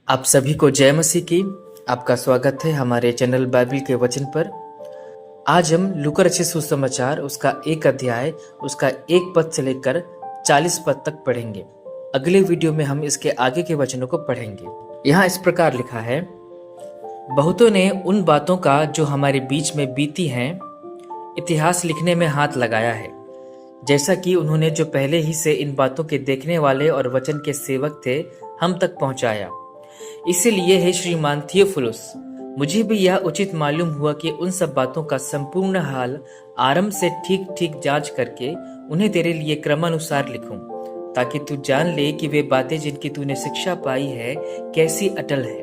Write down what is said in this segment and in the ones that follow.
आप सभी को जय मसीह की। आपका स्वागत है हमारे चैनल बाइबल के वचन पर। आज हम लूका रचित सुसमाचार उसका 1 अध्याय उसका 1 पद से लेकर 40 पद तक पढ़ेंगे। अगले वीडियो में हम इसके आगे के वचनों को पढ़ेंगे। यहाँ इस प्रकार लिखा है, बहुतों ने उन बातों का जो हमारे बीच में बीती हैं इतिहास लिखने में हाथ लगाया है, जैसा कि उन्होंने जो पहले ही से इन बातों के देखने वाले और वचन के सेवक थे हम तक पहुंचाया। इसीलिए हे श्रीमान थियोफिलुस, मुझे भी यह उचित मालूम हुआ कि उन सब बातों का संपूर्ण हाल आरंभ से ठीक ठीक जांच करके उन्हें तेरे लिए क्रमानुसार लिखूं, ताकि तू जान ले कि वे बातें जिनकी तूने शिक्षा पाई है कैसी अटल है।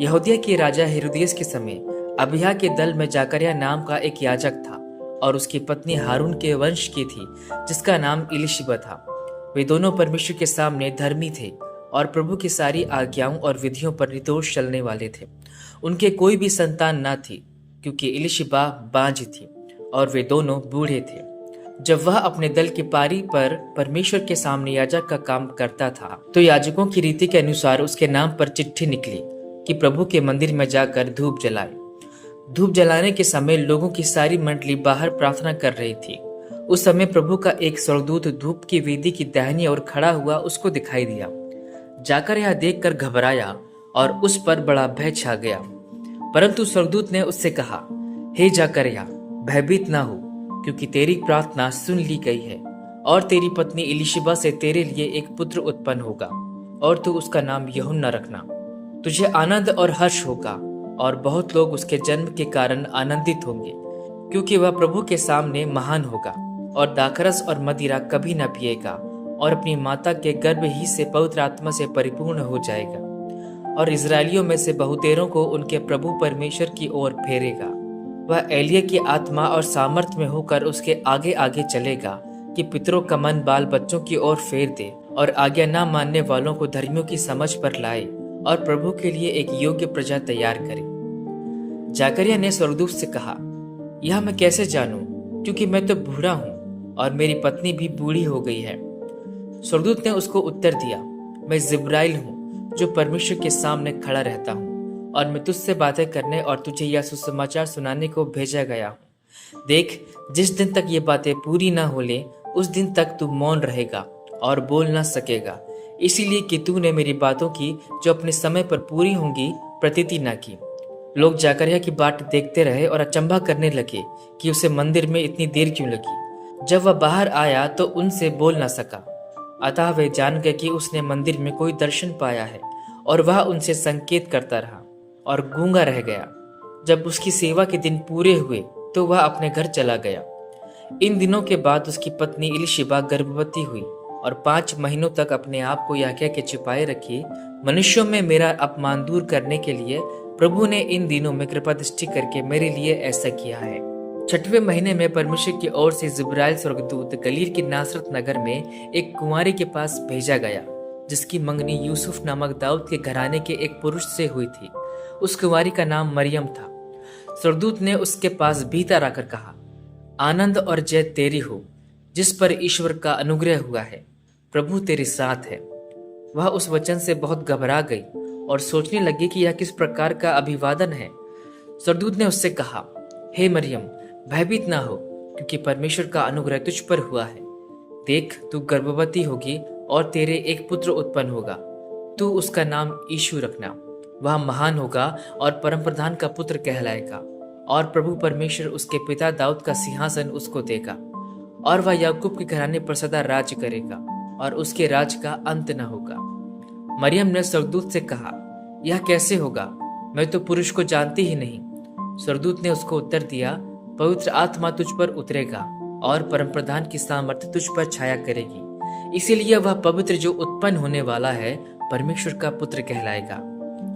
यहूदिया के राजा हेरोदियस के समय अबिय्याह के दल में जकर्याह नाम का एक याजक था और उसकी पत्नी हारून के वंश की थी, जिसका नाम इलीशिबा था। वे दोनों परमेश्वर के सामने धर्मी थे और प्रभु की सारी आज्ञाओं और विधियों पर निर्दोष चलने वाले थे। उनके कोई भी संतान न थी, क्योंकि इलीशिबा बांझ थी और वे दोनों बूढ़े थे। जब वह अपने दल की पारी पर परमेश्वर के सामने याजक का काम करता था, तो याजकों की रीति के अनुसार उसके नाम पर चिट्ठी निकली कि प्रभु के मंदिर में जाकर धूप जलाए। धूप जलाने के समय लोगों की सारी मंडली बाहर प्रार्थना कर रही थी। उस समय प्रभु का एक स्वर्गदूत धूप की वेदी की दाहिनी ओर खड़ा हुआ उसको दिखाई दिया। जकर्याह देखकर घबराया और उस पर बड़ा भय छा गया। परंतु स्वर्गदूत ने उससे कहा, हे जकर्याह, भयभीत ना हो, क्योंकि तेरी प्रार्थना सुन ली गई है और तेरी पत्नी इलीशिबा से तेरे लिए एक पुत्र उत्पन्न होगा और तू उसका नाम यूहन्ना रखना। तुझे आनंद और हर्ष होगा और बहुत लोग उसके जन्म के कारण आनंदित होंगे, क्योंकि वह प्रभु के सामने महान होगा और दाखरस और मदिरा कभी न पिएगा और अपनी माता के गर्भ ही से पवित्र आत्मा से परिपूर्ण हो जाएगा और इजरायलियों में से बहुतेरों को उनके प्रभु परमेश्वर की ओर फेरेगा। वह एलिय्याह की आत्मा और सामर्थ में होकर उसके आगे आगे चलेगा कि पितरों का मन बाल बच्चों की ओर फेर दे और आज्ञा न मानने वालों को धर्मियों की समझ पर लाए और प्रभु के लिए एक योग्य प्रजा तैयार करे। जकर्याह ने स्वर्गदूत से कहा, यह मैं कैसे जानूं, क्योंकि मैं तो बूढ़ा हूं और मेरी पत्नी भी बूढ़ी हो गई है। स्वर्गदूत ने उसको उत्तर दिया, मैं जिब्राइल हूँ जो परमेश्वर के सामने खड़ा रहता हूँ और मैं तुझसे बातें करने और तुझे यह सुसमाचार सुनाने को भेजा गया हूँ। देख, जिस दिन तक ये बातें पूरी न हो ले उस दिन तक तू मौन रहेगा और बोल न सकेगा, इसीलिए कि तूने मेरी बातों की जो अपने समय पर पूरी होंगी प्रतीति न की। लोग जकर्याह की बाट देखते रहे और अचंभा करने लगे कि उसे मंदिर में इतनी देर क्यों लगी। जब वह बाहर आया तो उनसे बोल न सका, अतः वे जान गए कि उसने मंदिर में कोई दर्शन पाया है और वह उनसे संकेत करता रहा और गूंगा रह गया। जब उसकी सेवा के दिन पूरे हुए तो वह अपने घर चला गया। इन दिनों के बाद उसकी पत्नी इलीशिबा गर्भवती हुई और 5 महीनों तक अपने आप को यह कह के छिपाए रखी, मनुष्यों में मेरा अपमान दूर करने के लिए प्रभु ने इन दिनों में कृपा दृष्टि करके मेरे लिए ऐसा किया है। 6वें महीने में परमेश्वर की ओर से जिब्राइल स्वर्गदूत गलील के नासरत नगर में एक कुंवारी के पास भेजा गया, जिसकी मंगनी यूसुफ नामक दाऊद के घराने के एक पुरुष से हुई थी। उस कुंवारी का नाम मरियम था। स्वर्गदूत ने उसके पास भीतर आकर कहा, आनंद और जय तेरी हो, जिस पर ईश्वर का अनुग्रह हुआ है, प्रभु तेरे साथ है। वह उस वचन से बहुत घबरा गई और सोचने लगी कि यह किस प्रकार का अभिवादन है। स्वर्गदूत ने उससे कहा, हे मरियम, भयभीत ना हो, क्योंकि परमेश्वर का अनुग्रह तुझ पर हुआ है। देख, तू गर्भवती होगी और तेरे एक पुत्र उत्पन्न होगा। तू उसका नाम यीशु रखना। वह महान होगा और परमप्रधान का पुत्र कहलाएगा और प्रभु परमेश्वर उसके पिता दाऊद का सिंहासन उसको देगा और वह याकूब के घराने पर सदा राज करेगा और उसके राज का अंत न होगा। मरियम ने स्वर्गदूत से कहा, यह कैसे होगा, मैं तो पुरुष को जानती ही नहीं। स्वर्गदूत ने उसको उत्तर दिया, पवित्र आत्मा तुझ पर उतरेगा और परमप्रधान की सामर्थ्य तुझ पर छाया करेगी, इसीलिए वह पवित्र जो उत्पन्न होने वाला है परमेश्वर का पुत्र कहलाएगा।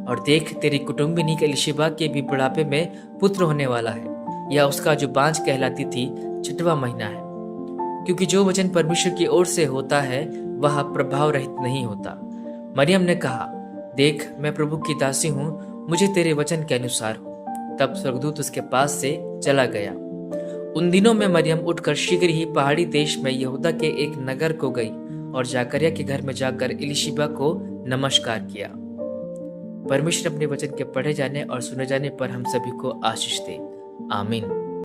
और देख, तेरी कुटुंबिनी इलीशिबा के भी बुढ़ापे में पुत्र होने वाला है। यह उसका जो बांझ कहलाती थी 6वां महीना है, क्योंकि जो वचन परमेश्वर की ओर से होता है वह प्रभाव रहित नहीं होता। मरियम ने कहा, देख, मैं प्रभु की दासी हूँ, मुझे तेरे वचन के अनुसार हो। तब स्वर्गदूत उसके पास से चला गया। उन दिनों में मरियम उठकर शीघ्र ही पहाड़ी देश में यहूदा के एक नगर को गई और जकर्याह के घर में जाकर इलीशिबा को नमस्कार किया। परमेश्वर अपने वचन के पढ़े जाने और सुने जाने पर हम सभी को आशीष दे। आमीन।